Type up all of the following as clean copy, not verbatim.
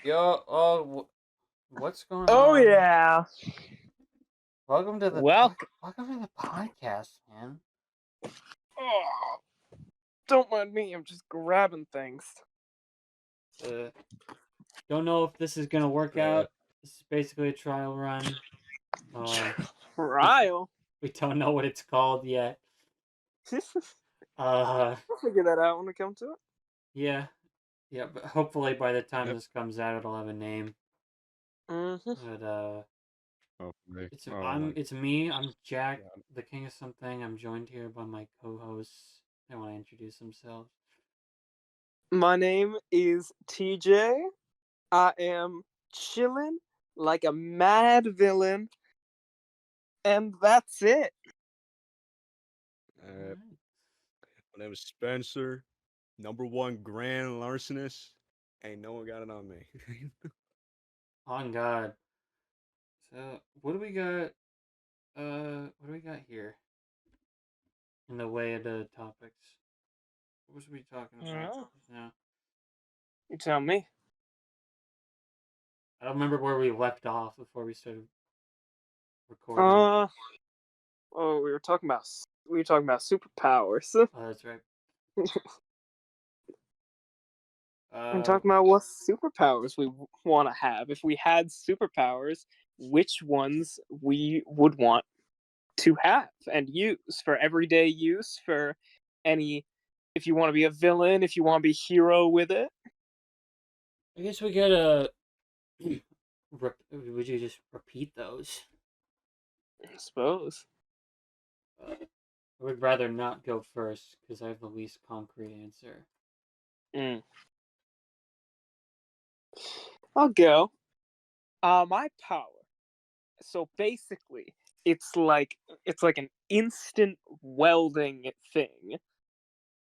Yo, what's going Oh on? yeah. Welcome to the Well, welcome to the podcast, man. oh, don't mind me. I'm just grabbing things. Uh, don't know if this is gonna work Uh, out. This is basically a trial run. We, Trial. we don't know what it's called yet. I'll Uh, figure that out when it comes to it. yeah, yeah, but hopefully by the time Yep. this comes out, it'll have a name. Mm-hmm. But hopefully. it's Oh my it's me. I'm Jack, God. the king of something. I'm joined here by my co-hosts. They want to introduce themselves. My name is TJ. I am chilling like a mad villain, and that's it. Uh, my name is Spencer, #1 grand larcenist. Ain't no one got it on me. On God. So what do we got? What do we got here? In the way of the topics, what was we talking about? Oh, Yeah, you tell me. I don't remember where we left off before we started recording. Oh, we were talking about superpowers. Oh, that's right. I'm talking about what superpowers we want to have. If we had superpowers, which ones we would want to have and use for everyday use, for any, if you want to be a villain, if you want to be hero with it. I guess we gotta. Would you just repeat those? I suppose. I would rather not go first because I have the least concrete answer. I'll go. My power. So basically, it's like an instant welding thing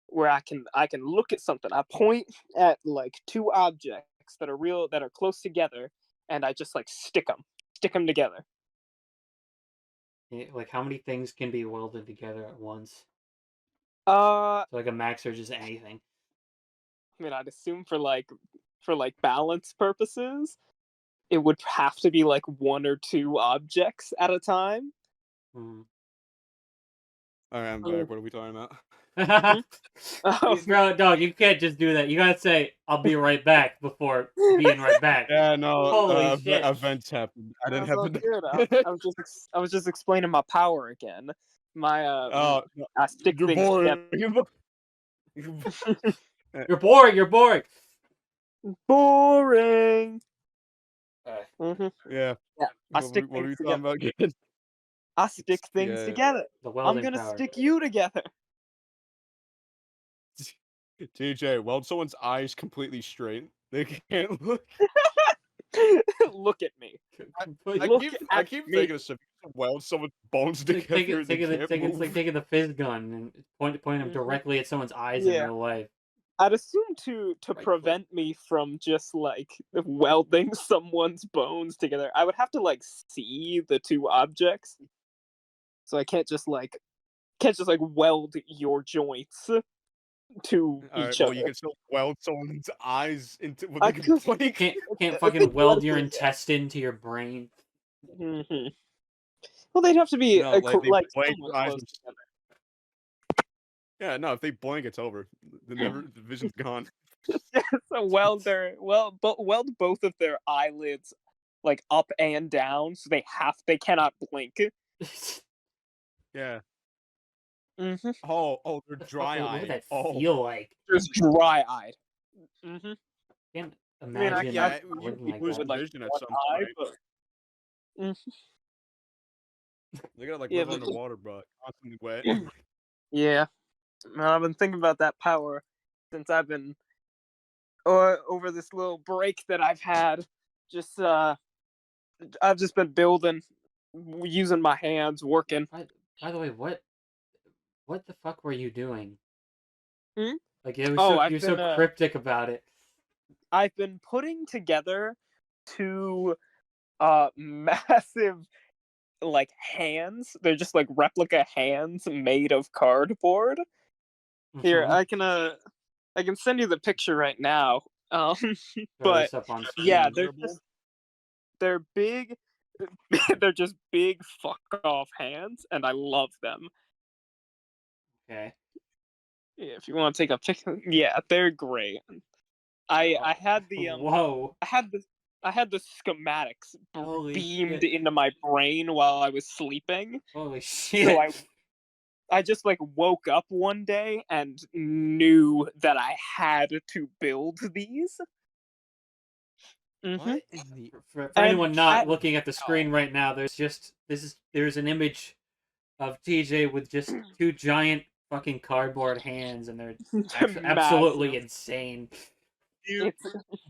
where I can look at something. I point at like two objects that are close together, and I just like stick them together. Like how many things can be welded together at once? Uh, So like a max or just anything. I mean, I'd assume for balance purposes, it would have to be like one or two objects at a time. Hmm. All right, I'm back. What are we talking about? Oh, Bro, dog, you can't just do that. You gotta say, "I'll be right back" before being right back. Yeah, no. Holy shit! Events happened. I didn't that's have all to. good. I was just explaining my power again. My Oh, no, I stick you're things boring. together. You're boring. You're boring. Boring. Yeah. Yeah, I stick What are things you talking together. about again? I stick things Yeah. together. The I'm welding gonna power. stick you together. TJ, weld someone's eyes completely straight. They can't look. Look at me. I keep me. thinking of stuff. Weld someone's bones together. They can't It's move. like taking the fizz gun and point them Mhm. directly at someone's eyes in Yeah. real life. I'd assume to Right prevent me from just like welding someone's bones together, I would have to like see the two objects. So I can't just like weld your joints to All right, each well, other. you can still weld someone's eyes into. Well, I they can could. blink. Can't If fucking they weld your blended- intestine to your brain. Mhm. Well, they'd have to be No, like they blink, somewhat eyes. close together. Yeah, no, if they blink, it's over. The vision's gone. So weld both of their eyelids like up and down, so they cannot blink. Yeah. Mm-hmm. Oh, they're What would dry-eyed. that Oh, feel like? Just dry-eyed. Mm-hmm. Can't I mean, imagine yeah, you living you like lose that. vision at one some eye, point. but They gotta like yeah, live underwater, bro. Constantly wet. yeah. I've been thinking about that power since I've been over this little break that I've had. Just I've just been building, using my hands, working. By the way, what the fuck were you doing? Hmm? Like it was Oh, you're so cryptic about it. I've been putting together two massive like hands. They're just like replica hands made of cardboard. Here, Mhm. I can send you the picture right now. Um, Throw but this up on yeah, screen. they're big. They're just big fuck off hands, and I love them. Okay. Yeah, if you want to take a picture, yeah, they're great. I had the Whoa. I had the schematics Holy beamed shit. into my brain while I was sleeping. Holy So shit. I just like woke up one day and knew that I had to build these. What in the? For And anyone not looking at the screen right now, there's an image of TJ with just two giant fucking cardboard hands, and they're absolutely massive. insane. Do you,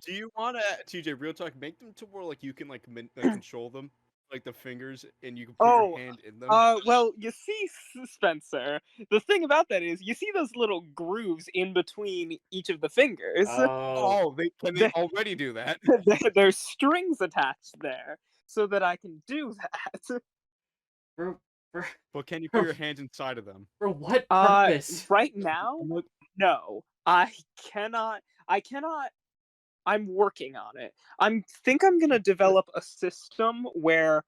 do you want to, TJ? Real talk. Make them to where like you can like control them, like the fingers, and you can put your hand in them. Well, you see, Spencer, the thing about that is, you see those little grooves in between each of the fingers. Oh, They already do that? There's strings attached there, so that I can do that. for, for, But can you put your hands inside of them? for what purpose? Right now, no, I cannot. I'm working on it. Think I'm gonna develop a system where,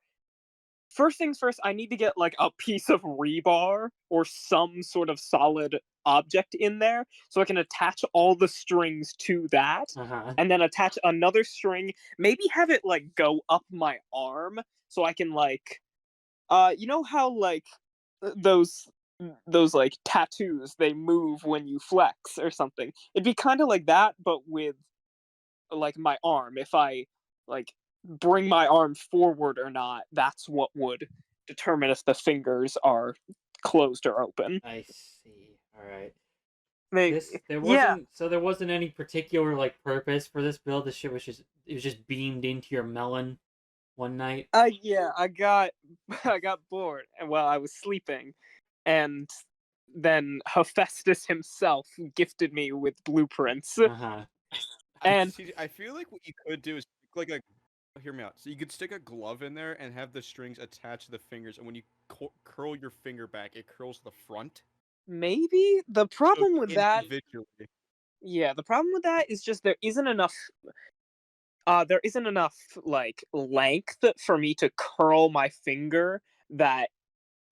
first things first, I need to get like a piece of rebar or some sort of solid object in there so I can attach all the strings to that, and then attach another string, maybe have it like go up my arm so I can like you know how like those like tattoos, they move when you flex or something. It'd be kind of like that, but with like my arm. If I like bring my arm forward or not, that's what would determine if the fingers are closed or open. I see. All right. Maybe. There Yeah. wasn't any particular like purpose for this build. This shit was just beamed into your melon one night. Yeah, I got I got bored and while I was sleeping, and then Hephaestus himself gifted me with blueprints. And I feel like what you could do is like a. Hear me out. So you could stick a glove in there and have the strings attached to the fingers, and when you curl your finger back, it curls the front. maybe the So problem with that, individually. yeah, the problem with that is just there isn't enough like length for me to curl my finger that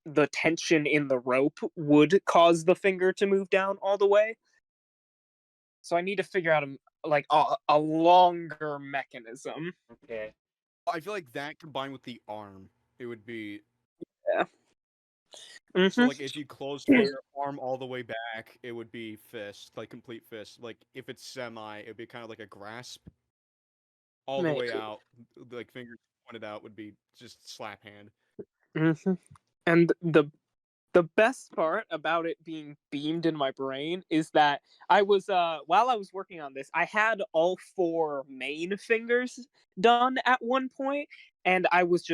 the tension in the rope would cause the finger to move down all the way. So I need to figure out a longer mechanism. Okay. I feel like that combined with the arm, it would be. Yeah. So like if you closed your arm all the way back, it would be fist, like complete fist. Like if it's semi, it'd be kind of like a grasp. All the way out, like fingers pointed out, would be just slap hand. And the best part about it being beamed in my brain is that I was while I was working on this, I had all four main fingers done at one point, and I was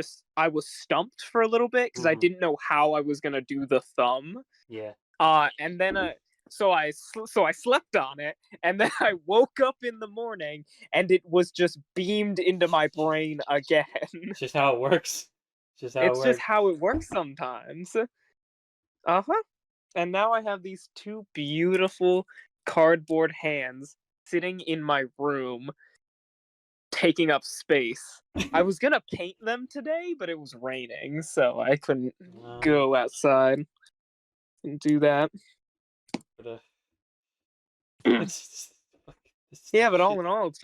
stumped for a little bit because I didn't know how I was gonna do the thumb. Yeah. And then so I slept on it, and then I woke up in the morning, and it was just beamed into my brain again. It's just how it works. Just how it works sometimes. And now I have these two beautiful cardboard hands sitting in my room, taking up space. I was gonna paint them today, but it was raining, so I couldn't go outside and do that. Yeah, but all in all, it's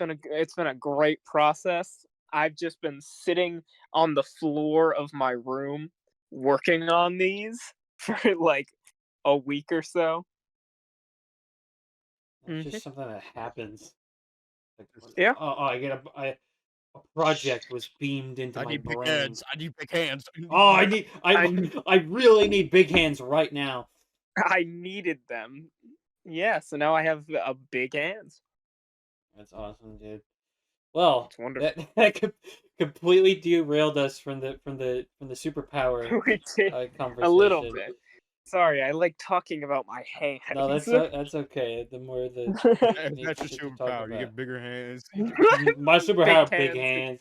been a great process. I've just been sitting on the floor of my room working on these for like a week or so. It's just something that happens. Like, Yeah. a project was beamed into my brain. I need big hands. Oh, I really need big hands right now. I needed them. Yeah, so now I have a big hands. That's awesome, dude. Well, It's wonderful. that completely derailed us from the superpower We did conversation. a little bit. Sorry, I like talking about my hands. No, that's okay. The more That's your superpower. You get bigger hands. My superpower, big hands.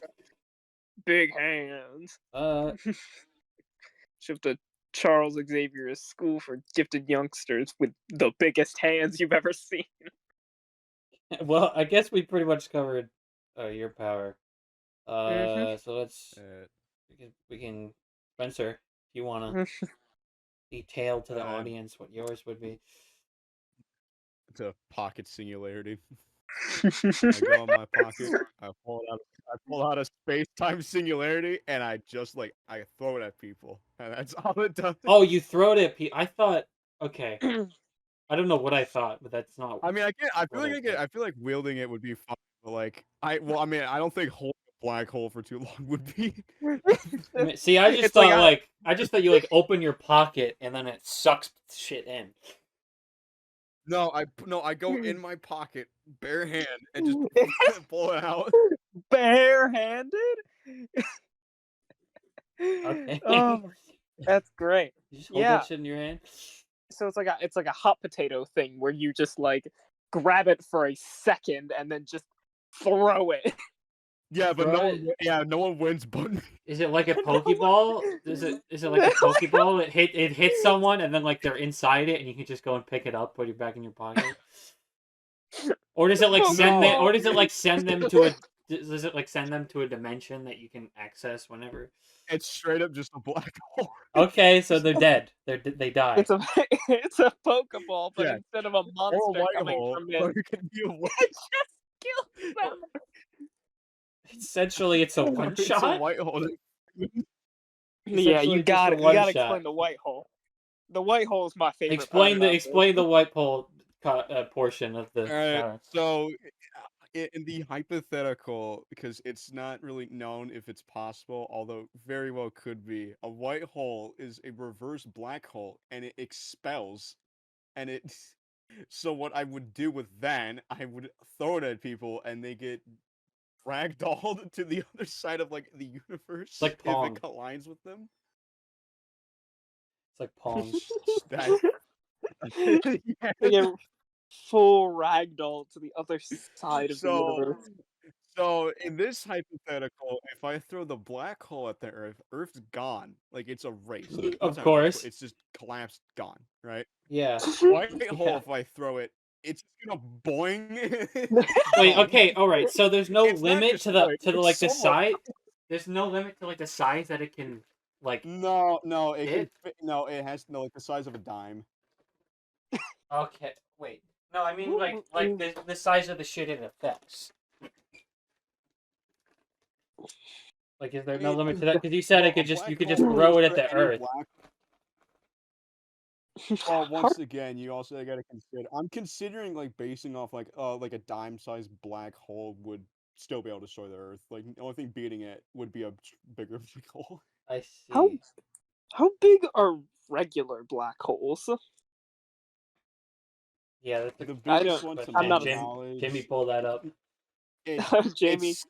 Big hands. Shift to Charles Xavier's School for Gifted Youngsters with the biggest hands you've ever seen. Well, I guess we pretty much covered your power. Mm-hmm. So let's Uh, we can Spencer, if you wanna detail to the uh, audience what yours would be. it's a pocket singularity. I go in my pocket. I pull out a space time singularity, and I just like I throw it at people, and that's all it does. Oh, you throw it at people. I thought. Okay, I don't know what I thought, but that's not I mean, I get. I feel what like I I get. thought. I feel like wielding it would be fun, but like I mean, I don't think holding a black hole for too long would be. See, I just It's like thought I just thought you like open your pocket and then it sucks shit in. No, I go in my pocket, bare hand, and just pull it out. barehanded. Okay. Oh, that's great. You just hold Yeah. that shit in your hand. So it's like a hot potato thing where you just like grab it for a second and then just throw it. Yeah, but Throw it. no one wins but me. Is it like a Pokeball? Is it like a Pokeball? It hits someone and then like they're inside it and you can just go and pick it up, put it back in your pocket. Or does it like send them? Pokeball. Or does it like send them to a? Does it like send them to a dimension that you can access whenever? It's straight up just a black hole. Okay, so they're dead. They die. It's a it's a Pokeball, but Yeah. instead of a Or a monster white coming hole, from or it, it can be a white. it just kills them. Essentially, it's a one It's a shot. white hole. Yeah, Essentially you just a got it. You one got to shot. explain the white hole. The white hole is my favorite. part about Explain the white pole portion of the Alright, power. so in the hypothetical, because it's not really known if it's possible, although very well could be, a white hole is a reverse black hole, and it expels, and it. So what I would do with that, I would throw it at people, and they get ragdolled to the other side of like the universe It's like if it Pong. aligns with them. It's like Pong. That. They get full ragdoll to the other side of the So, universe. so in this hypothetical, if I throw the black hole at the Earth, Earth's gone. Like it's erased. Well, Of it's not erased, but course. it's just collapsed, gone. Right? Yeah. White hole, Yeah. if I throw it, it's gonna boing. Wait. gone. Okay. All right. So there's no It's not limit to the destroyed. like It's the somewhat. size. There's no limit to like the size that it can like No, it can hit. fit. No, it has no like the size of a dime. Okay. Wait. No, I mean like What the size of the shit it affects. Like, is there no limit to that? Because you said Well, it could a just you black could just hole throw it is at for the any Earth. black. Well, once again, you also gotta consider. I'm considering like basing off like a dime-sized black hole would still be able to destroy the Earth. Like the only thing beating it would be a bigger black hole. I How see. how big are regular black holes? Yeah, that's a The I biggest don't. one to I'm my not a Jimmy knowledge, pull that up. it Jamie. it's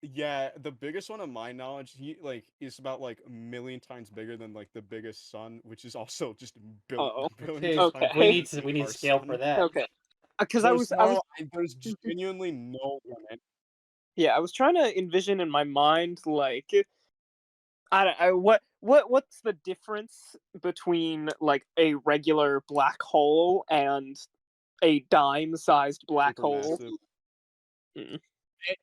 yeah, the biggest one of my knowledge, he like is about like a million times bigger than like the biggest sun, which is also just Uh-oh. billions Okay, of times Okay. bigger we than need our scale for sun. that. Okay. Because There's I was there's genuinely no limit. yeah, I was trying to envision in my mind like what's the difference between like a regular black hole and a dime-sized black hole? Supermassive. Mm.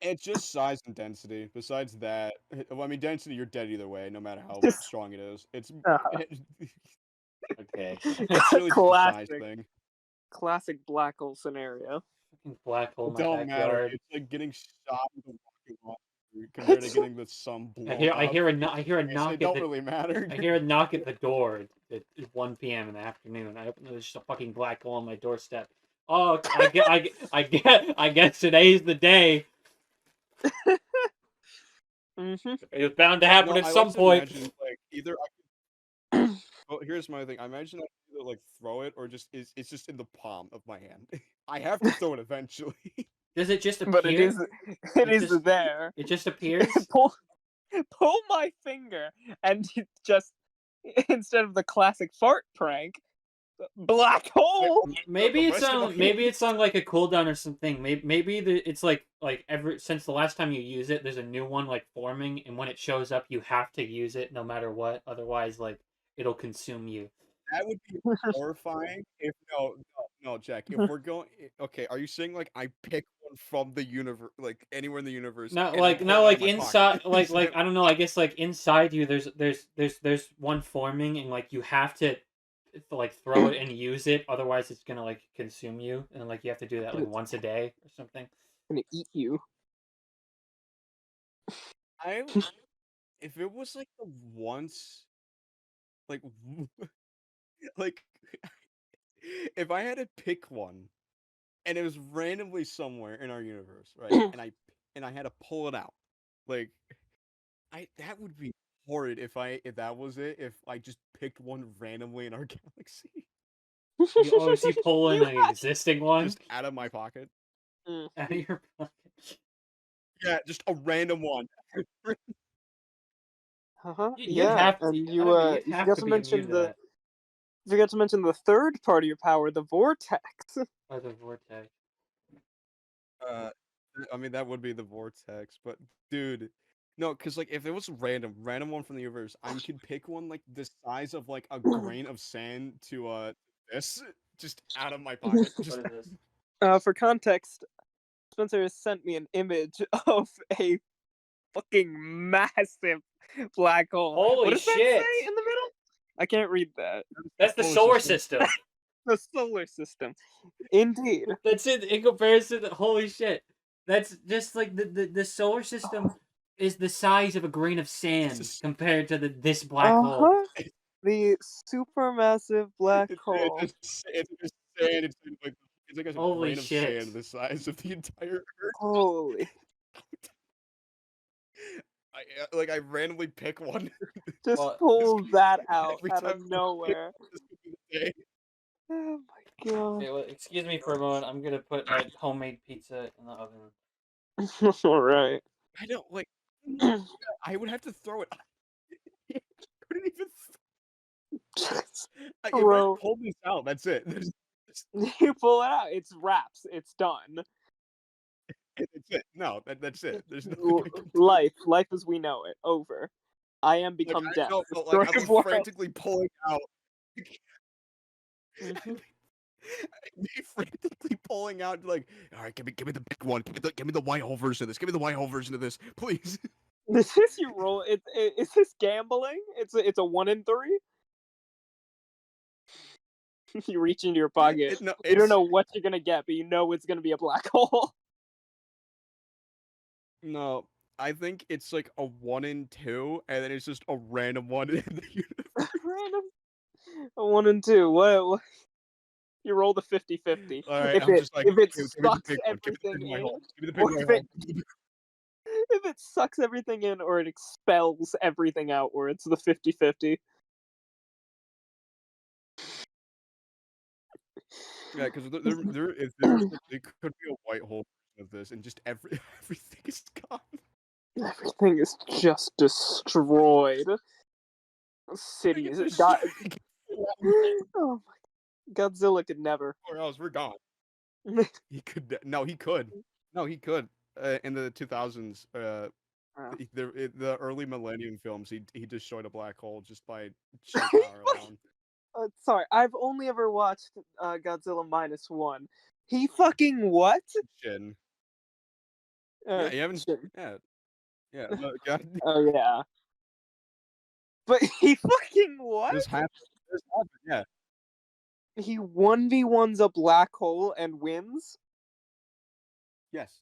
It's just size and density. Besides that, well, I mean, density, you're dead either way, no matter how strong it is. It's Uh-huh. Okay. it's really just a size classic thing. classic black hole scenario. Fucking black hole in It my don't matter. backyard. It's like getting shot with a rocket launcher compared to getting the sun blown I up. hear a It knock at don't the really matter. I hear a knock at the door at 1 p.m. in the afternoon. I open there's just a fucking black hole on my doorstep. Oh, I guess today's the day. Mm-hmm. It was bound to happen No, at I some like to point. imagine like either. Well, here's my thing. I imagine I either like throw it or just it's just in the palm of my hand. I have to throw it eventually. Does it just But appear? it is there. It just appears. Pull my finger and it just instead of the classic fart prank, black hole. Maybe The it's rest of on my like a cooldown or something. Maybe it's like ever since the last time you use it, there's a new one like forming, and when it shows up, you have to use it no matter what. Otherwise, like it'll consume you. that would be horrifying if no, Jack. If we're going, okay, are you saying like I pick one from the universe, like anywhere in the universe, Not and I like pull it not out of like my pocket? inside like I don't know, I guess like inside you there's one forming and like you have to like throw it and use it, otherwise it's gonna like consume you, and like you have to do that like It's once a day or something. gonna eat you. I if it was like the once, like like if I had to pick one and it was randomly somewhere in our universe, right? And I had to pull it out, like that would be horrid if that was it. If I just picked one randomly in our galaxy, Is he pulling You an existing one just out of my pocket. had- out of your pocket? Yeah, just a random one. You'd Yeah, have to. and I don't know. You'd you have forgot to to be immune mention to that. the third part of your power, the vortex. By the vortex. Uh, I mean that would be the vortex, but dude, no, because like if it was random one from the universe, I could pick one like the size of like a grain of sand to this just out of my pocket. Just What is this? For context, Spencer has sent me an image of a fucking massive black hole. Holy What does that shit! say in the middle? I can't read that. That's the solar system. The solar system. Indeed. That's it in comparison to holy shit. That's just like the solar system is the size of a grain of sand compared to this black hole. The supermassive black it's hole. just sand. It's like a Holy grain of shit. sand the size of the entire Earth. Holy. I randomly pick one. Just Well, pull that out every out time of nowhere. this could be the day. Oh my god. okay, well, excuse me for a moment. I'm gonna put my homemade pizza in the oven. Alright. I don't like. I would have to throw it. I couldn't even. If I Bro. pull this out, that's it. You pull it out, it's wraps, it's done. That's it. No, that's it. There's nothing I can do. Life as we know it, over. I am become Like, death. No, The but like story I'd be of world. frantically pulling out. Mhm. I'd be frantically pulling out, like, all right, give me the big one. Give me the white hole version of this. Give me the white hole version of this, please. This is you roll. Is this gambling? It's a 1 in 3. You reach into your pocket. You don't know what you're gonna get, but you know it's gonna be a black hole. No, I think it's like a 1 in 2, and then it's just a random one in the universe. Random. A 1 in 2. What? You roll the 50-50. All right, If I'm it just like, if it give me the sucks big one. Give me the everything big white in, hole. Give me the big or white if hole. if it sucks everything in, or it expels everything outwards, the 50-50. Yeah, because there could be a white hole of this, and just everything is gone. Everything is just destroyed. Cities. God. Oh my. Godzilla could never. Or else we're gone. He could. No, he could. No, he could. In the 2000s, the early Millennium films, he destroyed a black hole just by sheer power alone. Sorry, I've only ever watched Godzilla -1. He fucking what? Shin. Yeah, you haven't. Shin. Yeah. No, God. Oh yeah. But he fucking what? This happened. Yeah. He 1v1s a black hole and wins? Yes.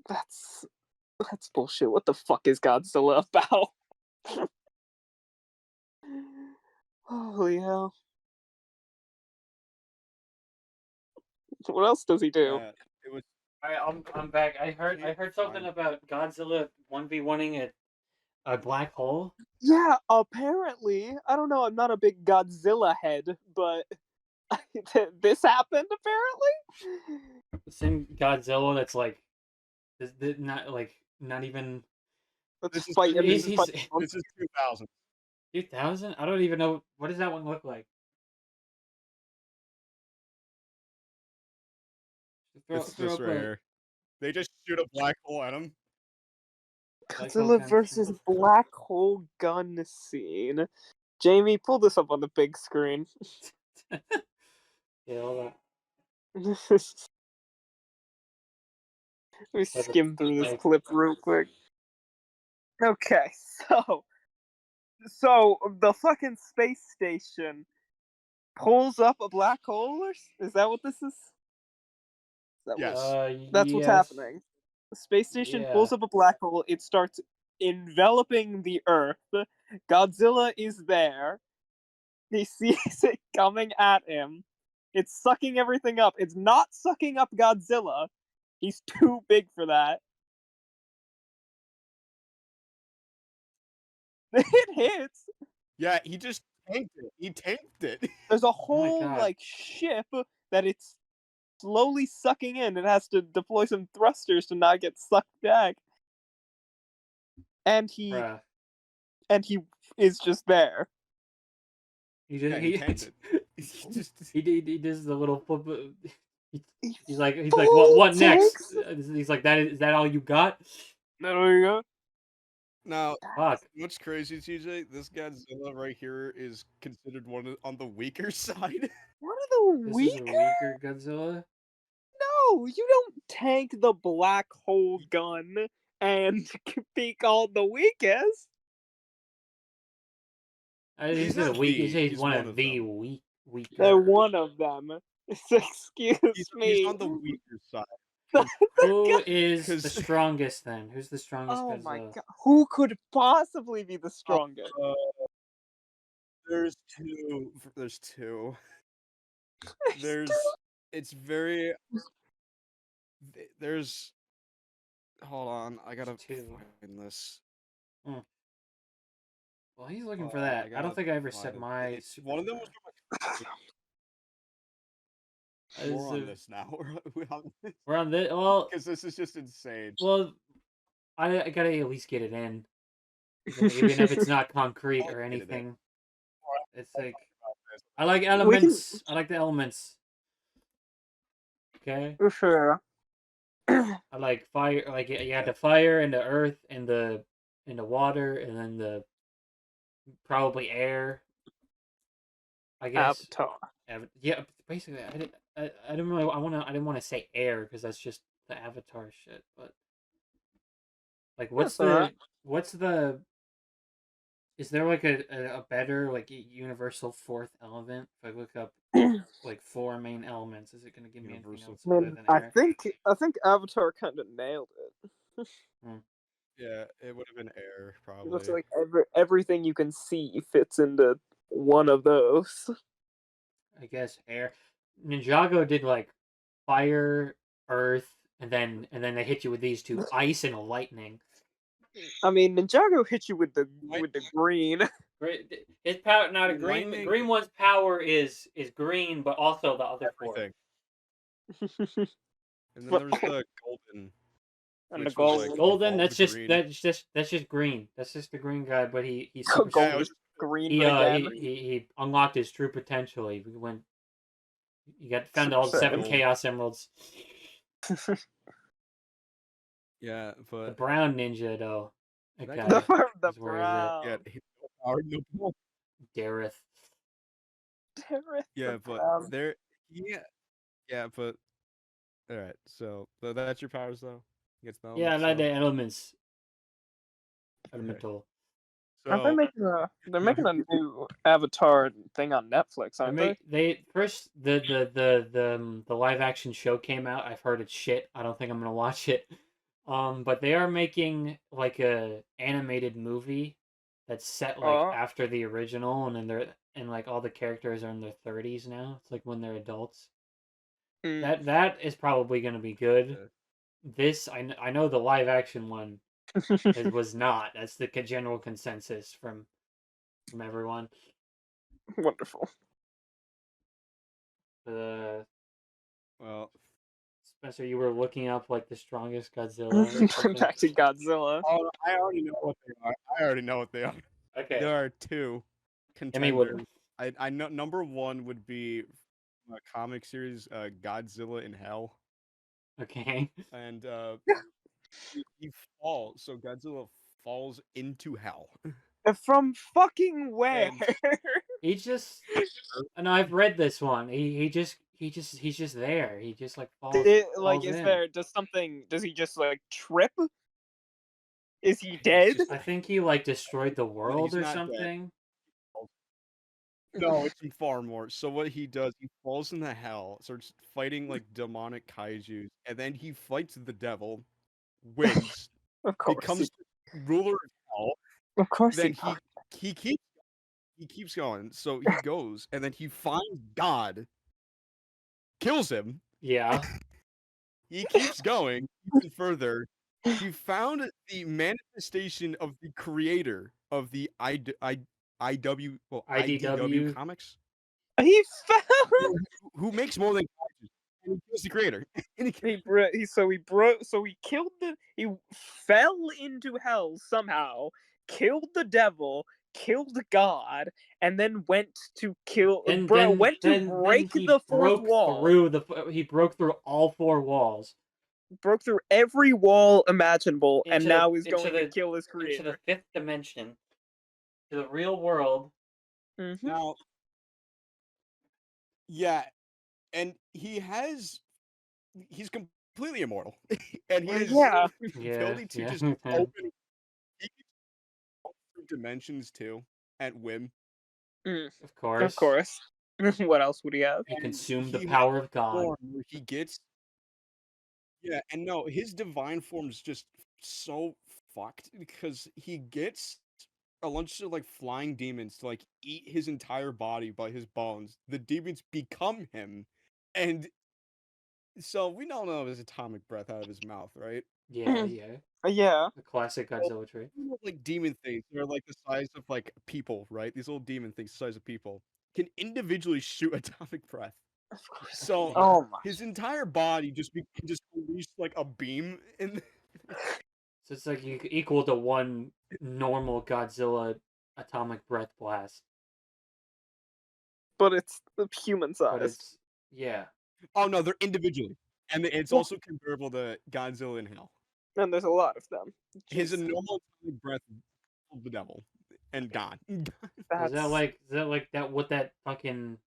That's bullshit. What the fuck is Godzilla about? Holy hell. What else does he do? It was. I'm back. I heard something about Godzilla 1v1ing a black hole. Yeah, apparently. I don't know, I'm not a big Godzilla head, but this happened apparently? The same Godzilla that's like not even. Let's This fight. is 2000. 2000? I don't even know, what does that one look like? It's this right here. They just shoot a black hole at him. Godzilla versus black hole gun scene. Jamie, pull this up on the big screen. Yeah, hold on. Let me skim through this clip real quick. Okay, so the fucking space station pulls up a black hole, or is that what this is? Yes. That's what's happening. The space station pulls up a black hole. It starts enveloping the Earth. Godzilla is there. He sees it coming at him. It's sucking everything up. It's not sucking up Godzilla. He's too big for that. It hits. Yeah, he just tanked it. He tanked it. There's a whole like ship that it's slowly sucking in. It has to deploy some thrusters to not get sucked back. And he is just there. He just he tanked it. he does the little flip. He's like what next? He's like is that all you got? There you go. Now, fuck. What's crazy, TJ? This Godzilla right here is considered one on the weaker side. One of the weaker? This is a weaker Godzilla? No, you don't tank the black hole gun and be called the weakest. He's not weak. He's one of the weaker. They're one of them. Excuse me. He's on the weaker side. Who is the strongest then? Who's the strongest Godzilla? Oh my god. Who could possibly be the strongest? There's two. It's very... There's... Hold on, I gotta find this. Well, he's looking for that. I don't think I ever set my... One of them was We're on this now. We're on this. Well, because this is just insane. Well, I gotta at least get it in, even if it's not concrete or anything. It's like I like elements. I like the elements. Okay. Sure. I like fire. Like you had the fire and the earth and the water and then the probably air. I guess. Avatar. Yeah, basically, I didn't really. I didn't want to say air because that's just the Avatar shit. But like, what's the? Is there like a better like universal fourth element? If I look up like 4 main elements, is it going to give me anything else other than air? I think Avatar kind of nailed it. Yeah, it would have been air probably. It looks like everything you can see fits into one of those. I guess air. Ninjago did like fire, earth, and then they hit you with these two, ice and lightning. I mean, Ninjago hit you with the green. His power, not a green. The green one's power is green, but also the other everything. And then there's the golden. And the golden. Like golden. That's just green. That's just green. That's just the green guy. But he's super green. He unlocked his true potential. He found all 7 Chaos Emeralds. Yeah, but the brown ninja though. Okay. The brown. Yeah, Dareth. Yeah, but there. Yeah, but all right. So that's your powers though. Yeah, I like the elements. Elemental. So, they're making a new Avatar thing on Netflix, aren't they? They first the live action show came out. I've heard it's shit. I don't think I'm gonna watch it. But they are making like a animated movie that's set like after the original, and then like all the characters are in their 30s now. It's like when they're adults. That is probably gonna be good. This I know the live action one was not. That's the general consensus from everyone. Wonderful. Well, Spencer, you were looking up like the strongest Godzilla. Back to Godzilla. Oh, I already know what they are. Okay. There are 2 contenders. I know number 1 would be a comic series, Godzilla in Hell. Okay. And he falls. So Godzilla falls into hell. From fucking where? And He just, and I've read this one. He's just there. He just like falls Is in. there does he just like trip? Is he he's dead? just I think he like destroyed the no, world he's or not dead. something. No, it's far more. So what he does, he falls into hell, starts fighting like demonic kaijus, and then he fights the devil, wins, Of course. becomes ruler of hell. Of course Then he he keeps going. So he goes, and then he finds God, kills him. Yeah. He keeps going even further. He found the manifestation of the creator of the IDW IDW. comics, He fell. who makes more than kaijus, and he kills the creator. And He killed he fell into hell somehow, killed the devil, killed God, and then went to kill And went to break the fourth wall. He broke through all four walls. Broke through every wall imaginable, and Into now he's into going to kill his into creator. the fifth dimension, to the real world. Mm-hmm. now, yeah, and he's completely immortal, and he has Yeah. the Yeah, ability to yeah. just open. He can go through dimensions too at whim. Of course. Of course. What else would he have? He And consumed the he has power of God. form where he gets. Yeah, and no, his divine form is just so fucked because he gets a bunch of like flying demons to like eat his entire body by his bones. The demons become him, and so we don't know his atomic breath out of his mouth, right? Yeah, yeah. Yeah. The classic Well, Godzilla trait. like demon things, they're like the size of like people, right? These little demon things, the size of people, can individually shoot atomic breath. Of course. So Oh my. his entire body can just release like a beam in. So it's like equal to one normal Godzilla atomic breath blast. But it's human But sized. it's yeah. Oh no, they're individually, and it's Well- also comparable to Godzilla in Hell. And there's a lot of them. His Jeez. normal atomic breath of the devil and God. Is That's that like that what that fucking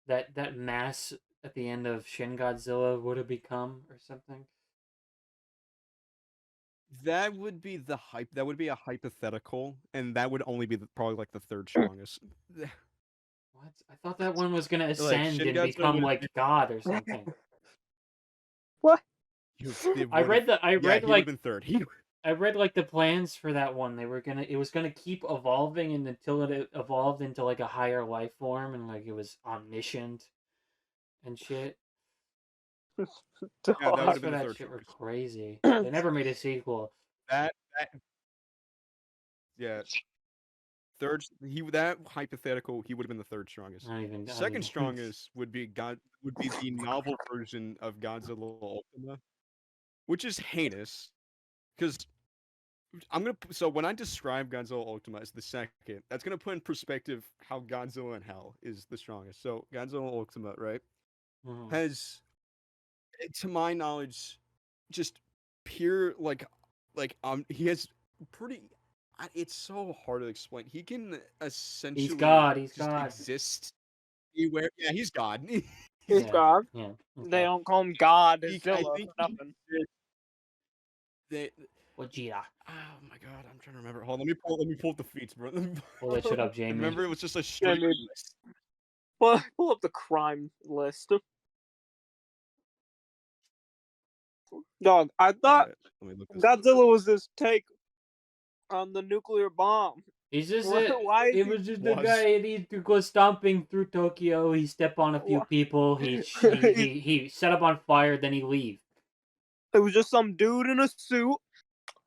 that mass at the end of Shin Godzilla would have become or something? That would be the hype. That would be a hypothetical, and that would only be probably like the third strongest. What? I thought that one was gonna Like, ascend Shin and Godzilla become would- like God or something. what? I read he would like have been third. I read like the plans for that one. It was gonna keep evolving and until it evolved into like a higher life form and like it was omniscient and shit. Yeah, that Plans would have for been the that third shit were strongest. crazy. They never made a sequel. That yeah. Third, that hypothetical, he would have been the third strongest. Not even Second strongest would be the novel version of Godzilla Ultima, which is heinous. Because so when I describe Godzilla Ultima as the second, that's gonna put in perspective how Godzilla in Hell is the strongest. So Godzilla Ultima, right, Mhm. has, to my knowledge, just pure he has pretty. It's so hard to explain. He can essentially He's God. He's just God. exist anywhere. Yeah, he's God. He's Yeah. God. Yeah. They don't call him God. I Zilla think for nothing. Gojira. Oh my god, I'm trying to remember. Hold on, let me pull up the feats, bro. Pull that shit up, I Jamie. remember it was just a straight Jamie. list. Pull up the crime list. Dog, I thought Alright, let me look this. Godzilla was this take on the nuclear bomb. He's just Why is it he- was just the Was. guy and he go stomping through Tokyo. He step on a few Wha- people. He set up on fire. Then he leave. It was just some dude in a suit.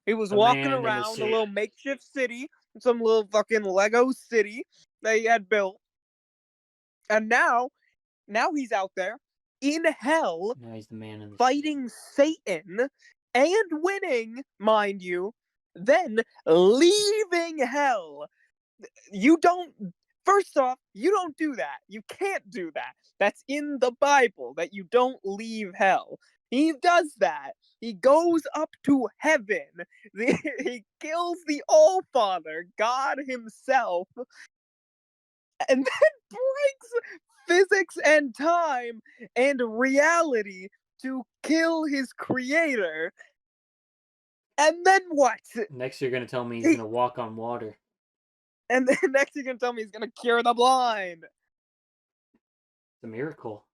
He was A walking man in a around a suit. little makeshift city, some little fucking Lego city that he had built. And now he's out there in hell Now he's the man in the fighting Satan and winning, mind you, then leaving hell. You don't First off, you don't do that. You can't do that. That's in the Bible, that you don't leave hell. He does that. He goes up to heaven. He kills the All-Father, God himself, and then breaks physics and time and reality to kill his creator. And then what? Next, you're gonna tell me he's gonna walk on water. And then next you're gonna tell me he's gonna cure the blind. It's a miracle.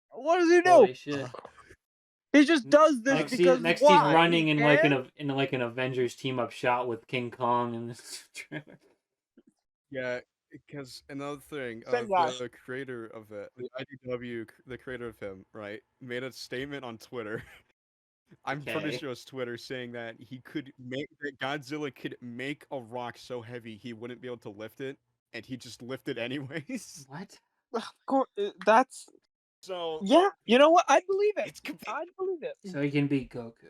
What does he do? Holy shit! He just does this Next, because next why? he's running in like can? an Avengers team up shot with King Kong in this trailer. Yeah, because another thing, Same guy. the creator of it, the IDW, the creator of him, right, made a statement on Twitter. I'm pretty Okay. sure it's Twitter saying that that Godzilla could make a rock so heavy he wouldn't be able to lift it, and he just lifted anyways. What? Of course, that's So yeah. You know what? I'd believe it. it's I'd believe it. So he can beat Goku.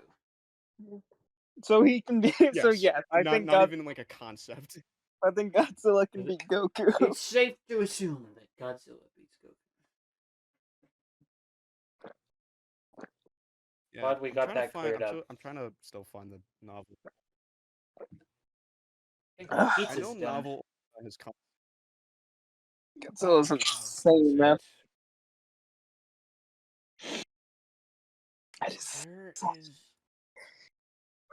So he can be. yes, So yes, I think not even like a concept. I think Godzilla can beat Goku. It's safe to assume that Godzilla beats Goku. Yeah, Glad we got that I'm cleared up. I'm trying to still find the novel. I think I know pizza's done. novel has come. Godzilla's insane, man. I just Where is?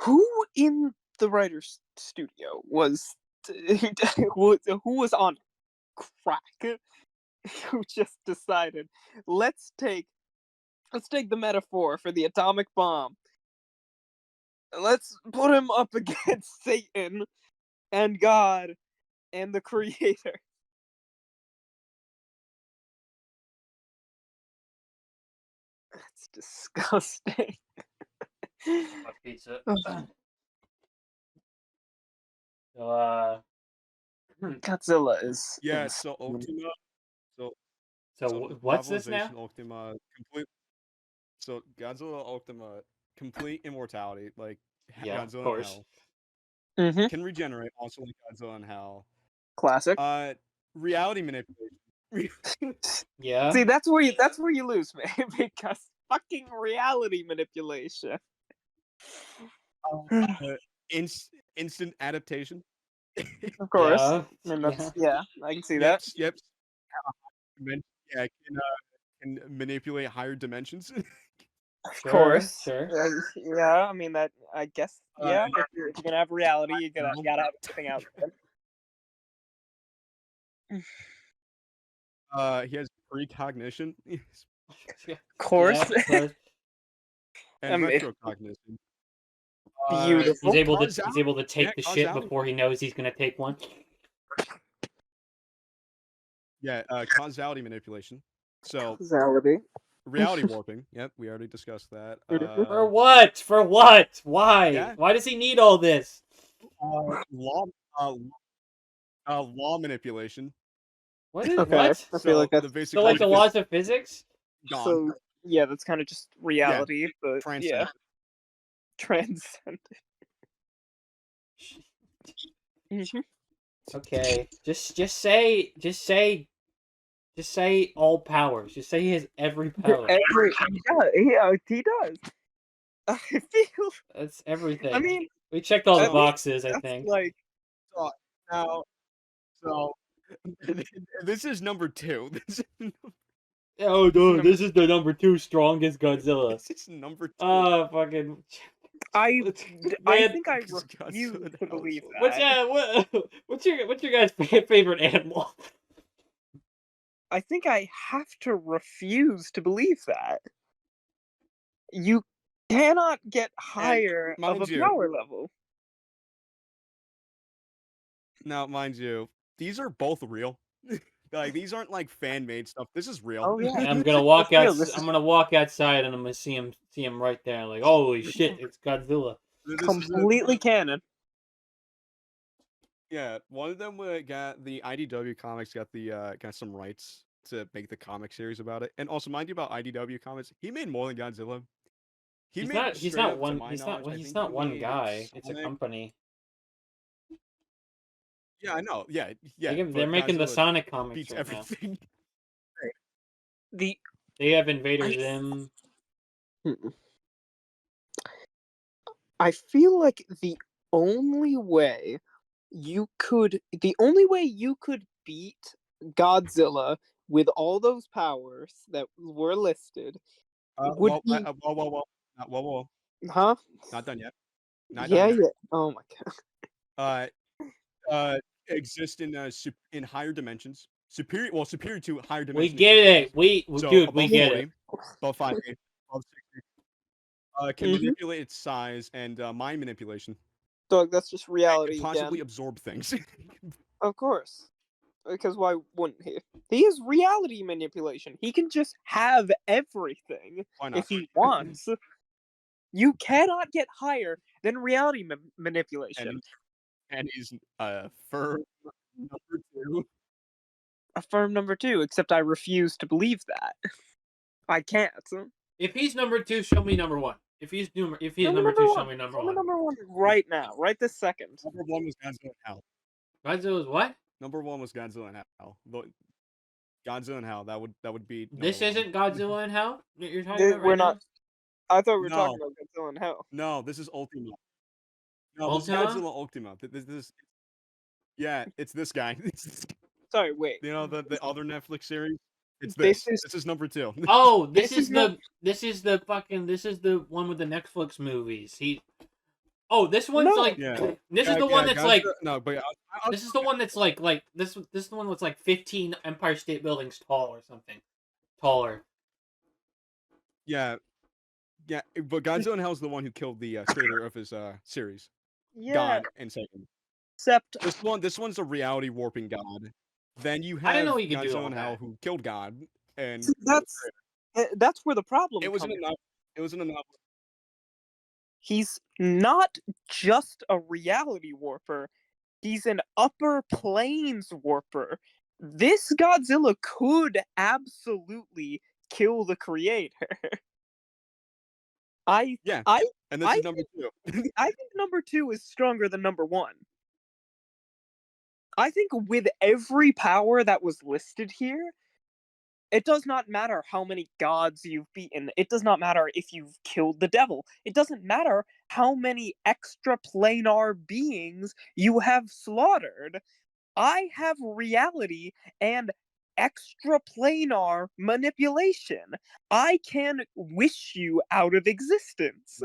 who in the writer's studio was who was on crack who just decided let's take the metaphor for the atomic bomb, let's put him up against Satan and God and the creator. That's disgusting. My pizza. So Godzilla is Yeah, insane. so Ultima. So what's this now? novelization Ultima complete. So Godzilla Ultima complete immortality, like Yeah, of Godzilla in course. Hell Mm-hmm. can regenerate, also like Godzilla in Hell. Classic. Reality manipulation. Yeah. See, that's where you lose me because fucking reality manipulation. Instant adaptation. Of course. Yeah. I mean, that's, Yeah. I can see Yep, that. yep. Yeah, can manipulate higher dimensions. Of Sure. course. Sure. Yeah, I mean that. I guess. Yeah, if you're gonna have reality, you gotta have everything out there. He has precognition Of course. Yeah, but and I mean, retrocognition. beautiful. he's able to take the shit causality. before he knows he's gonna take one. Yeah, causality manipulation. So Causality. reality warping. Yep, we already discussed that. For what? For what? Why? Yeah. Why does he need all this? Law manipulation. What is Okay. what? I feel like that's So like the laws of physics? gone. so. Yeah, that's kind of just reality, but yeah, transcendent. Mhm. Okay. Just say all powers. Just say he has every power. Yeah, he does. I feel. That's everything. I mean, we checked all the at least boxes, I that's think. like. Now, so this is number 2. Oh, dude, this is the number 2 strongest Godzilla. This is number 2. Fucking. I Man, think I because refuse Godzilla to now is believe so- that. what's your guys' favorite animal? I think I have to refuse to believe that. You cannot get higher of mind a you- power level. Now, mind you, these are both real. Like these aren't like fan made stuff. This is real. Oh yeah, I'm gonna walk real. out. This I'm is gonna walk outside, and I'm gonna see him right there. Like, holy shit, it's Godzilla. This is completely canon. Yeah, one of them got the IDW comics got some rights to make the comic series about it. And also, mind you about IDW comics, he made more than Godzilla. He's made not straight one. up, to my He's knowledge, not. I He's think not he one made guy. It's a Sonic. company. Yeah, I know. Yeah, yeah. They're But making the Godzilla Sonic comics beats right now. everything. The They have Invader Zim. I feel like the only way you could beat Godzilla with all those powers that were listed would Whoa, be whoa. huh? Not done yet. Not done Yeah, yet. yeah. Oh my god. Exist in higher dimensions. Superior to higher We dimension get existence. it. So Dude, we above get 40, it. above 5, above 60. Can Mhm. manipulate its size and mind manipulation. Dog, that's just And reality can possibly again. absorb things. Of course. Because why wouldn't he? He is reality manipulation. He can just have everything Why not? if he wants. You cannot get higher than reality manipulation. And he's firm number 2. Affirm number 2, except I refuse to believe that. I can't. If he's number 2, show me number 1. If he's number 2, Show show me number 1. number 1 right now, right this second. Number 1 was Godzilla and Hell. Godzilla's what? Number 1 was Godzilla and Hell. Godzilla and Hell. That would be. This isn't Godzilla in Hell that you're talking about We're right not. now? I thought we were No. talking about Godzilla and Hell. No, this is Ultima. No, Ultima? this is Godzilla Ultima. This yeah, it's this guy. Sorry, wait. You know the other Netflix series? It's This this. is- This is number 2. Oh, this This is is not- this is the one with the Netflix movies. This one's No. like Yeah. this is the one that's like no, but this is the one that's like this is the one that's like 15 Empire State Buildings tall or something. Taller. yeah, but Godzilla and Hell is the one who killed the creator of his series, Yeah. God and Satan. Except This one's a reality warping god. Then you I have didn't know he could do Godzilla all and Hell that. who killed God, and that's where the problem it wasn't comes. enough. It wasn't enough. He's not just a reality warper. He's an upper planes warper. This Godzilla could absolutely kill the creator. And this I is number 2. I think number 2 is stronger than number 1. I think with every power that was listed here, it does not matter how many gods you've beaten. It does not matter if you've killed the devil. It doesn't matter how many extraplanar beings you have slaughtered. I have reality and extraplanar manipulation. I can wish you out of existence.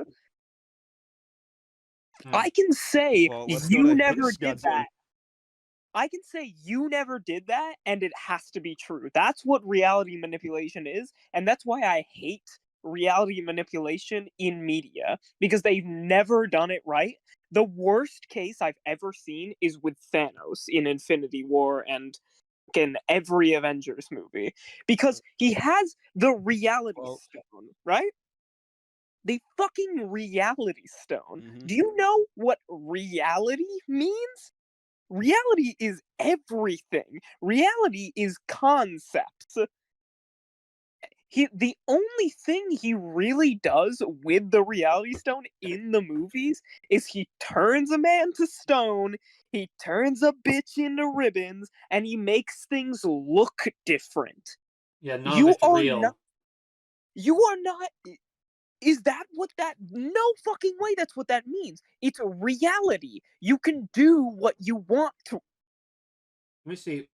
I can say Well, let's go you to never his did Godzilla. that. I can say you never did that, and it has to be true. That's what reality manipulation is, and that's why I hate reality manipulation in media, because they've never done it right. The worst case I've ever seen is with Thanos in Infinity War and in every Avengers movie, because he has the reality stone, right? The fucking reality stone. Mhm. Do you know what reality means? Reality is everything. Reality is concepts. The only thing he really does with the reality stone in the movies is he turns a man to stone, he turns a bitch into ribbons, and he makes things look different. Yeah, none of it's real. You are not. Is that what that? No fucking way that's what that means. It's reality. You can do what you want to. Let me see.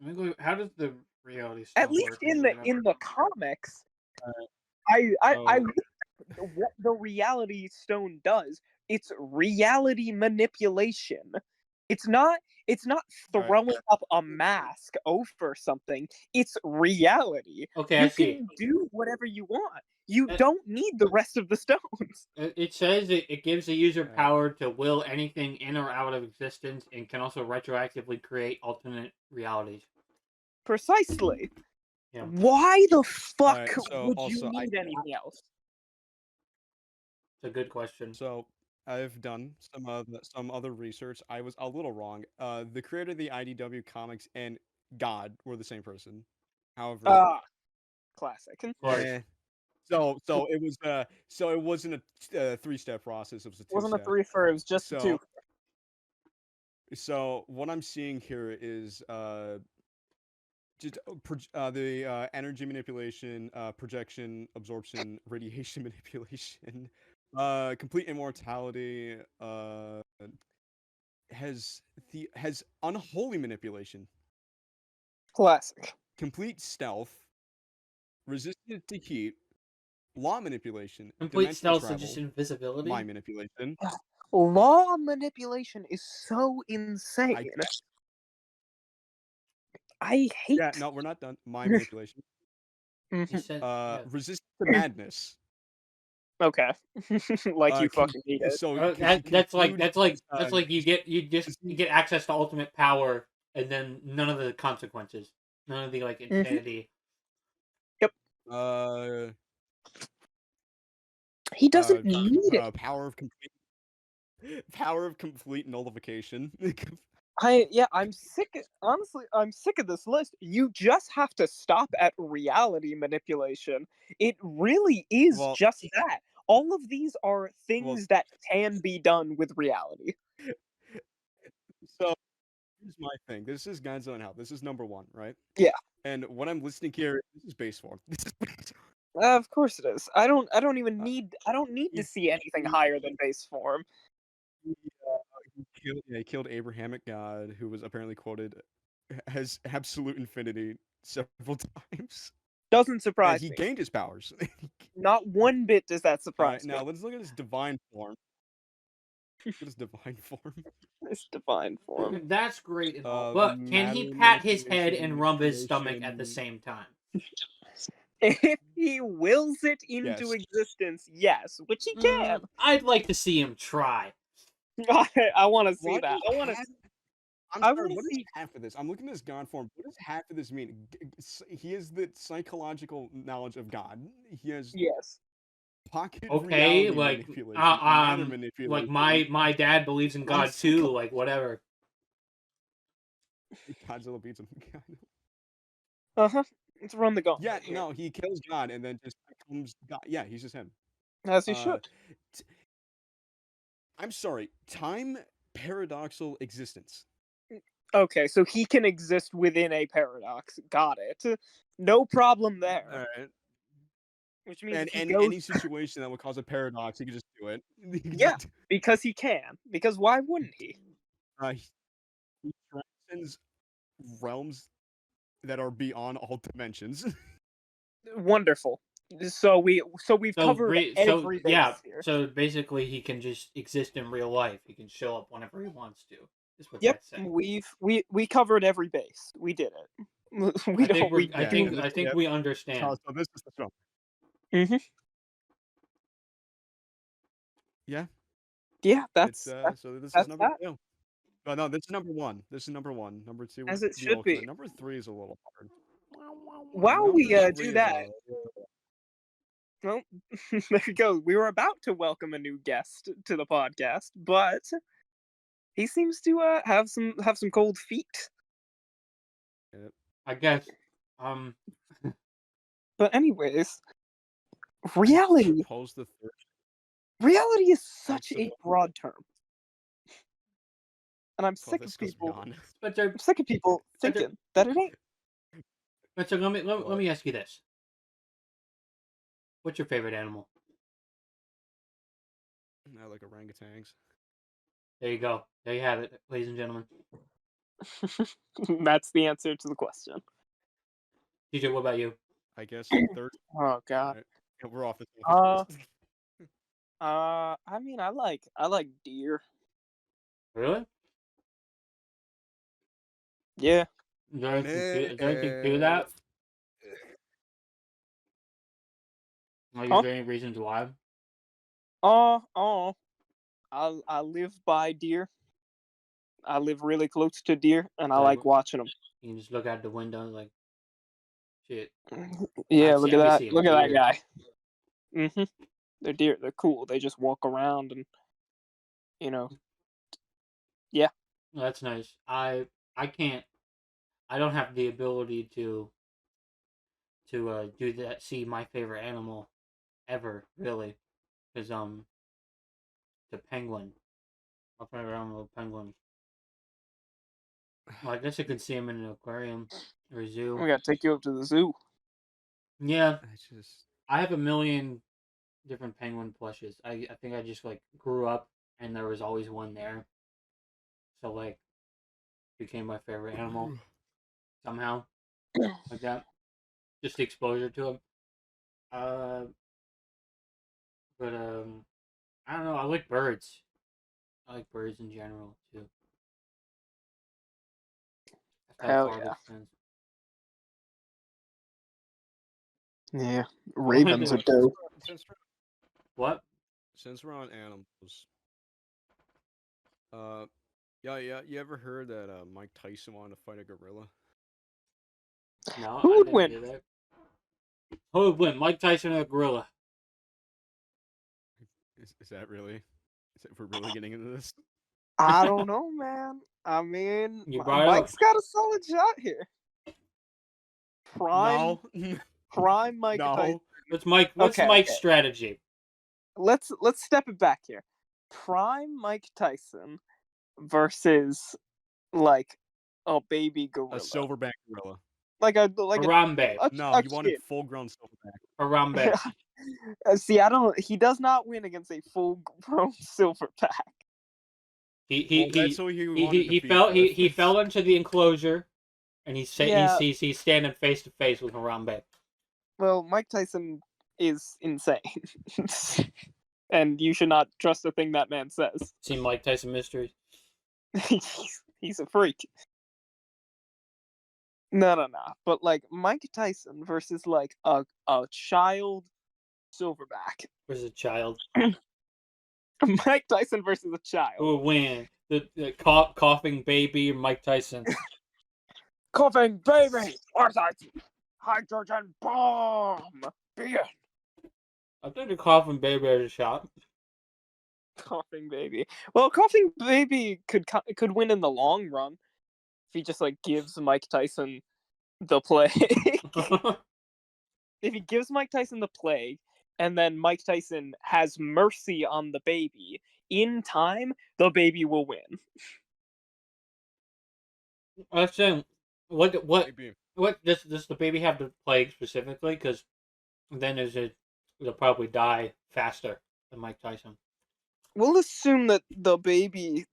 Let me go. How does the reality stone At least work? in the comics, what the reality stone does, it's reality manipulation. It's not throwing up a mask over something. It's reality. Okay, You I see. can do whatever you want. You don't need the rest of the stones. It says it gives the user power to will anything in or out of existence and can also retroactively create alternate realities. Precisely. Yeah. Why the fuck would you also, need anything else? It's a good question. So I've done some other research. I was a little wrong. The creator of the IDW comics and God were the same person. However, classic. So it wasn't a 3-step process. It was a 2-step. It wasn't a 3 for. It was just a 2. So what I'm seeing here is just the energy manipulation, projection, absorption, radiation manipulation, complete immortality, has unholy manipulation, Classic. complete stealth, resistant to heat, law manipulation, Complete dimensional stealth, so just travel, invisibility. mind manipulation. Law manipulation is so I insane. I hate. yeah, no, we're not done. Mind manipulation. You said yeah. Resistant to madness. Okay. Like you Can fucking need it. so he That's like concludes that's like you get access to ultimate power and then none of the consequences, none of the like insanity. Yep. uh He doesn't need it. power of complete nullification. I'm sick. Honestly, I'm sick of this list. You just have to stop at reality manipulation. It really is Well, just that. All of these are well, things that can be done with reality. so here's my thing. This is Gonzo and Hell. This is number one, right? Yeah. And what I'm listening here, this is base form. This is base Of course it is. I don't even uh, need. I don't need to he, see anything he, higher than base form. he killed Abrahamic God, who was apparently quoted has absolute infinity several times. Doesn't And surprise he me. gained his powers. Not one bit does that All right, surprise me. now let's look at his divine form. Look at his divine form. It's divine form. That's great and all, but can he Matter pat his head manipulation, and rub his stomach at the manipulation. same time? If he wills it into Yes. existence, yes, which he can. I'd like to see him try. I want to see What that. does I want to. half- I'm I sorry, want to what is see. half of this? I'm looking at this God form. What does half of this mean? He has the psychological knowledge of God. He has Yes. pocket Okay, reality manipulation, matter like manipulation. my dad believes in God too. Like whatever. Godzilla beats him. Let's run the gauntlet. Yeah, Here. no, he kills God and then just becomes God. Yeah, he's just him. As he Uh, should. t- I'm sorry, time paradoxal existence. Okay, so he can exist within a paradox. Got it. No problem there. All right. Which means And if he any goes, any situation that would cause a paradox, he could just do it. He could yeah, just, because he can. Because why wouldn't he? he transcends realms that are beyond all dimensions. Wonderful. So we've covered every Yeah. base here. So basically, he can just exist in real life. He can show up whenever he wants to. Is what Yep, that's saying. we covered every base. We did it. We don't. We I think we understand. So this is the film. Mhm. Yeah, Yeah, it's that's so this is that's number that. two. Oh, no, this is number one. This is number one. Number two As was it the should ultimate. be. Number three is a little hard. While we Number do three is that, a well, there you go. We were about to welcome a new guest to the podcast, but he seems to have some cold feet. I guess. But anyways, I reality suppose the third. reality is I such a suppose broad term, and I'm well, sick this of goes people. beyond. Spencer, I'm sick of people Spencer, thinking that it ain't. Spencer, let What? me ask you this: what's your favorite animal? I like orangutans. There you go. There you have it, ladies and gentlemen. That's the answer to the question. DJ, what about you? I guess third. Oh God. Right. Yeah, we're off the Uh, topic. I mean, I like deer. Really? Yeah. Is there anything to that? Like, is Huh? there any reasons why? Oh. I live by deer. I live really close to deer, and I Like, like watching them. you can just look out the window, like, shit. Yeah, look at I be that. seeing Look at that deer. guy. They're deer. They're cool. They just walk around and yeah. Well, that's nice. I can't. I don't have the ability to do that. See my favorite animal ever, really, because the penguin. My favorite animal, penguin. Well, I guess I could see him in an aquarium or a zoo. We gotta take you up to the zoo. Yeah, I just I have a million different penguin plushes. I think I just like grew up and there was always one there, so like became my favorite animal somehow like that. Just the exposure to him. Uh, but I don't know. I like birds. I like birds in general too. That's how Hell far it yeah. extends. Yeah. The only Ravens thing. are dope. since What? since we're on animals, uh, yeah, you ever heard that Mike Tyson wanted to fight a gorilla? No, Who I would didn't win? hear that. Who would win? Mike Tyson or a gorilla? Is that really? We're really getting into this? I don't know, man. I mean, You brought it up. Mike's got a solid shot here. Prime, No, prime Mike Tyson. no. What's Okay, Mike's okay. strategy? Let's step it back here. Prime Mike Tyson versus like a baby A gorilla, silverback gorilla. like a Harambe. No, you wanted kid. full-grown silverback. Harambe. See, I don't. He does not win against a full-grown silverback. That's who he wanted to beef with. He fell into the enclosure, and Yeah. he's standing face to face with Harambe. Well, Mike Tyson is insane, and you should not trust a thing that man says. Seen Mike Tyson Mysteries? He's a freak. No. But like Mike Tyson versus like a child silverback. Versus a child. Mike Tyson versus a Who child. would win? The coughing baby or Mike Tyson? Coughing baby! Hydrogen bomb! Begin! I think the coughing baby has a shot. Coughing baby. Well, coughing baby could win in the long run if he just like gives Mike Tyson the plague. If he gives Mike Tyson the plague, and then Mike Tyson has mercy on the baby, in time, the baby will win. I'm saying, what Maybe. does the baby have the plague specifically? Because then it'll probably die faster than Mike Tyson. We'll assume that the baby.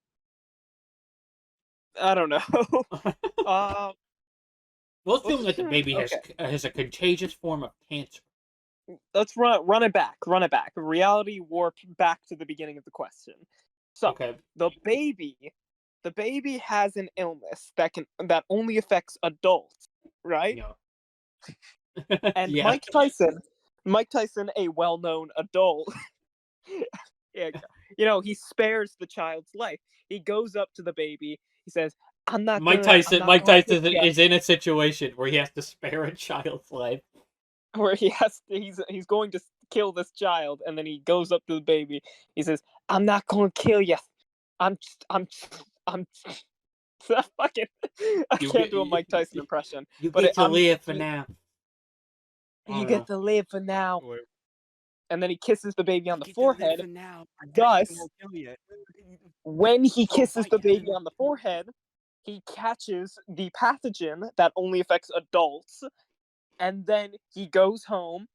I don't know. We'll assume that the baby okay. has a contagious form of cancer. Let's run it back. Run it back. Reality warp back to the beginning of the question. So Okay. the baby has an illness that only affects adults, right? Yeah. And Yeah. Mike Tyson, a well-known adult, yeah, he spares the child's life. He goes up to the baby. He says, Mike Tyson is in a situation where he has to spare a child's life. Where he's going to kill this child, and then he goes up to the baby. He says, "I'm not going to kill you. I'm fucking. I can't do a Mike Tyson impression. You get to live for now. You get to live for now." Wait, And then he kisses the baby on the get to live forehead. for now. Thus, when he Go kisses fight the baby him. on the forehead, he catches the pathogen that only affects adults, and then he goes home.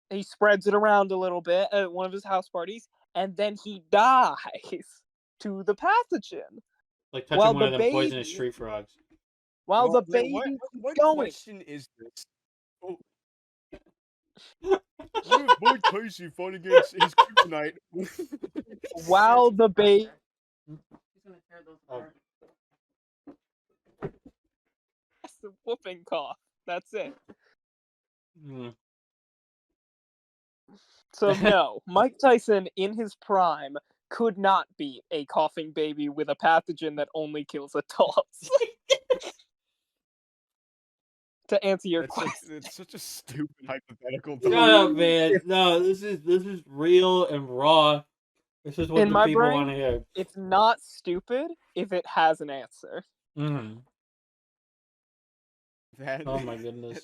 He spreads it around a little bit at one of his house parties, and then he dies to the pathogen. Like touching one of them poisonous tree frogs. While the baby what going. question is this? Oh. What if Mike Tyson fought against his kryptonite? While the baby. He's gonna tear those apart. That's the whooping cough. That's it. Mm. So no, Mike Tyson in his prime could not beat a coughing baby with a pathogen that only kills adults. To answer your question. It's such a stupid hypothetical. Shut up, man. No, this is real and raw. This is what in the my people brain, want to hear. It's not stupid if it has an answer. Mm. Oh my goodness.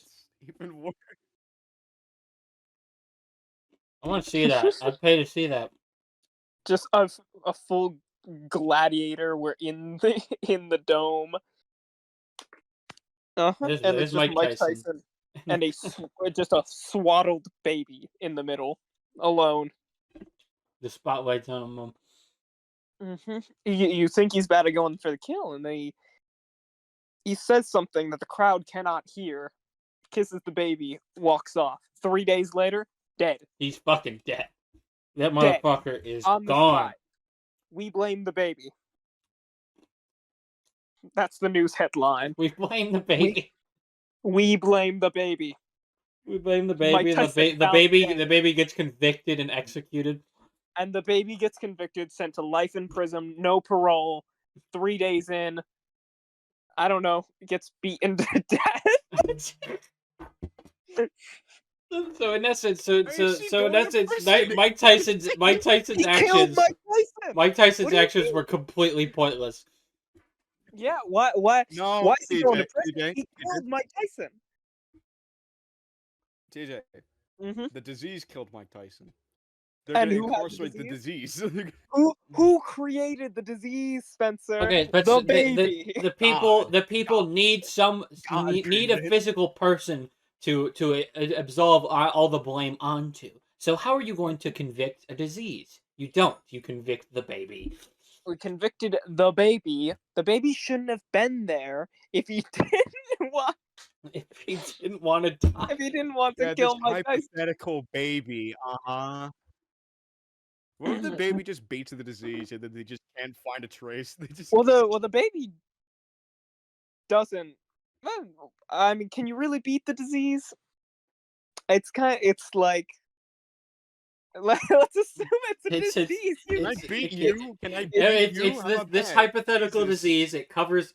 That's even worse. I want to see that. I'd pay to see that. Just a full gladiator. We're in the dome. And it's There's just Mike Mike Tyson. Tyson and just a swaddled baby in the middle, alone. The spotlight's on him. You think he's about to go in for the kill, and then he says something that the crowd cannot hear, kisses the baby, walks off. 3 days later, dead. He's fucking dead. That Dead. motherfucker is On the gone. spot. We blame the baby. That's the news headline. We blame the baby. We blame the baby. We blame the baby. Mike Tyson The found baby. dead. The baby gets convicted and executed. And the baby gets convicted, sent to life in prison, no parole. 3 days in, I don't know, gets beaten to death. So in essence, Mike Tyson's He killed actions. Mike Tyson. Mike Tyson's What do you actions mean? were completely pointless. Yeah, why? No, Why is he going to TJ, prison? He killed Mike Tyson. TJ, Mm-hmm. the disease killed Mike Tyson. They're And gonna who had the incarcerate the disease. Who created the disease, Spencer? Okay, but the baby. the people God. need need a created it. physical person to absolve all the blame onto. So how are you going to convict a disease? You don't. You convict the baby. We convicted the baby. The baby shouldn't have been there if he didn't want. If he didn't want to die. If he didn't want to Yeah, kill this Mike Tyson. hypothetical baby. What if the baby just beats the disease and then they just can't find a trace? They just Well, the baby doesn't. I mean, can you really beat the disease? It's like. Let's assume it's a It's- disease. Can I it's- beat it- you? Can I beat It's you? How about this that? hypothetical Jesus. disease. It covers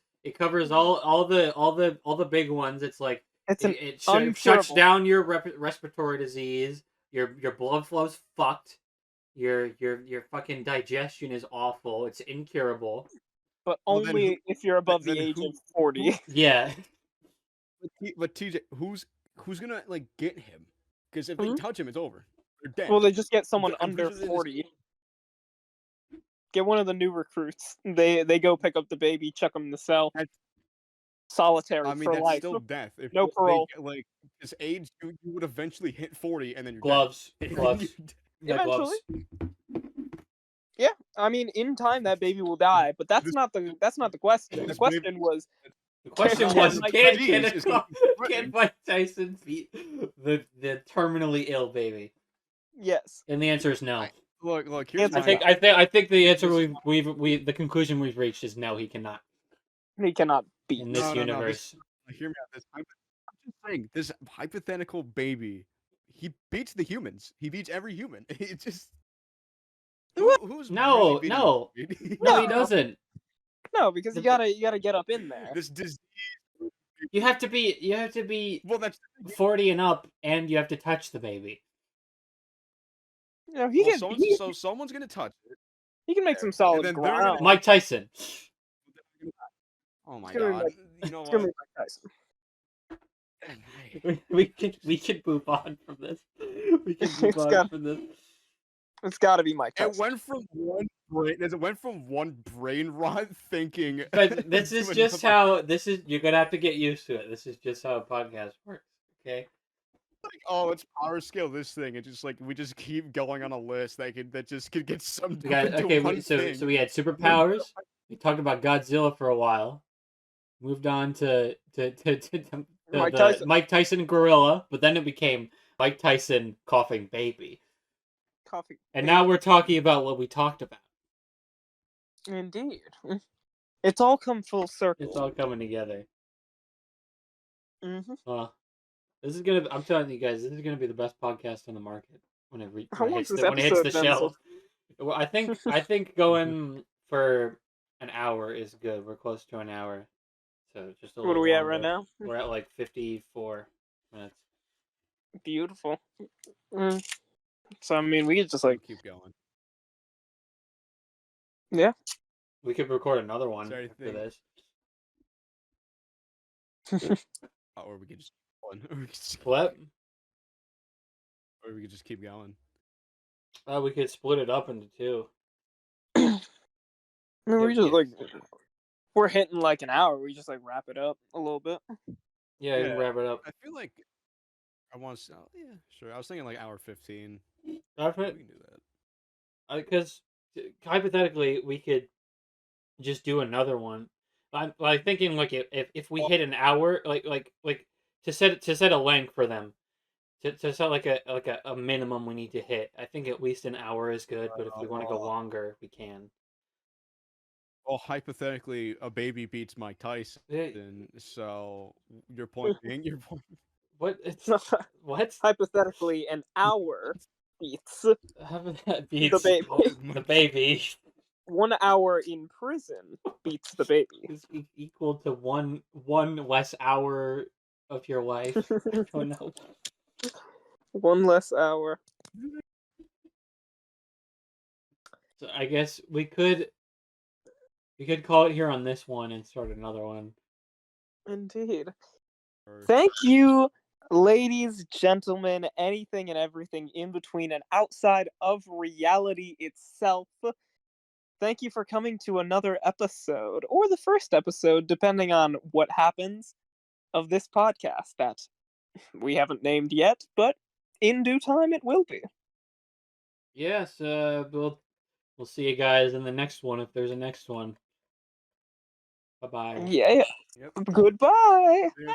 all the big ones. It's like It's an it shuts uncurable. down your respiratory disease. Your blood flow's fucked. Your fucking digestion is awful. It's incurable. But Well, then only if you're above then the age who- of 40. Yeah. But TJ, who's gonna like get him? Because if they touch him, it's over. They're dead. Well, they just get someone I'm pretty under sure they just- 40. Get one of the new recruits. They go pick up the baby, chuck him in the cell. Solitary I mean, for that's life. still death. If No they parole. get, like this age, you would eventually hit 40, and then you're Gloves. dead. Gloves. Yeah, gloves. Yeah, I mean, in time that baby will die, but that's This- not the question. The this question was, The question Can was, Mike can Mike Tyson beat the terminally ill baby? yes. And the answer is no. Look. Here's I my, I think the answer the conclusion we've reached is no, he cannot He cannot beat. in this No, universe. hear me out. I'm just saying, this hypothetical baby, he beats the humans. He beats every human. It just who's No, really no. beating No, No. he doesn't. No, because you gotta get up in there. this disease? You have to be Well, that's 40 and up, and you have to touch the baby. You know, he someone's gonna touch it. he can make some solid then they're gonna- ground. Mike Tyson. Oh my It's gonna be god! like- You know It's gonna what? be Mike Tyson. We can move on from this. We can move It's on got- from this. It's gotta be Mike Tyson. It went from one brain rot thinking. But this is to just another. how you're gonna have to get used to it. This is just how a podcast works. Okay. Like, oh, it's power scale. This thing. It's just like we just keep going on a list that just could get summed We up got, into okay, one so thing. we had superpowers. We talked about Godzilla for a while. Moved on to Mike Tyson. Mike Tyson gorilla, but then it became Mike Tyson coughing baby. Coffee. And now we're talking about what we talked about. Indeed. It's all come full circle. It's all coming together. Mm-hmm. Well, I'm telling you guys, this is gonna be the best podcast on the market when it How when it long's hits this when it hits the episode been so shelves. Well, I think going for an hour is good. We're close to an hour, so just a What little are we at longer. right now? We're at like 54 minutes. Beautiful. So I mean, we could just like keep going. yeah. We could record another one Sorry, after thing. this. Or we could just keep going. What? Or we could just keep going. We could split it up into two. I mean, we Yeah, just like we're hitting like an hour. We just like wrap it up a little bit. Yeah, you can wrap it up. I feel like I want to. Oh, yeah, sure. I was thinking like hour 15. That's We it. can do that. Because hypothetically, we could just do another one. I'm like thinking like if we hit an hour, like to set a length for them, to set like a minimum we need to hit. I think at least an hour is good, but if we want to go longer, we can. Well, hypothetically, a baby beats Mike Tyson, Eh, so your point being, your point. What it's what? Hypothetically, an hour beats How about that the beats baby. the baby 1 hour in prison beats the baby. is equal to one less hour of your life. I don't know. 1 less hour. So I guess we could call it here on this one and start another one. Indeed. Thank you, ladies, gentlemen, anything and everything in between and outside of reality itself. Thank you for coming to another episode, or the first episode, depending on what happens, of this podcast that we haven't named yet, but in due time it will be. Yes, we'll see you guys in the next one if there's a next one. Bye bye. Yeah. Yep. Goodbye. Yeah.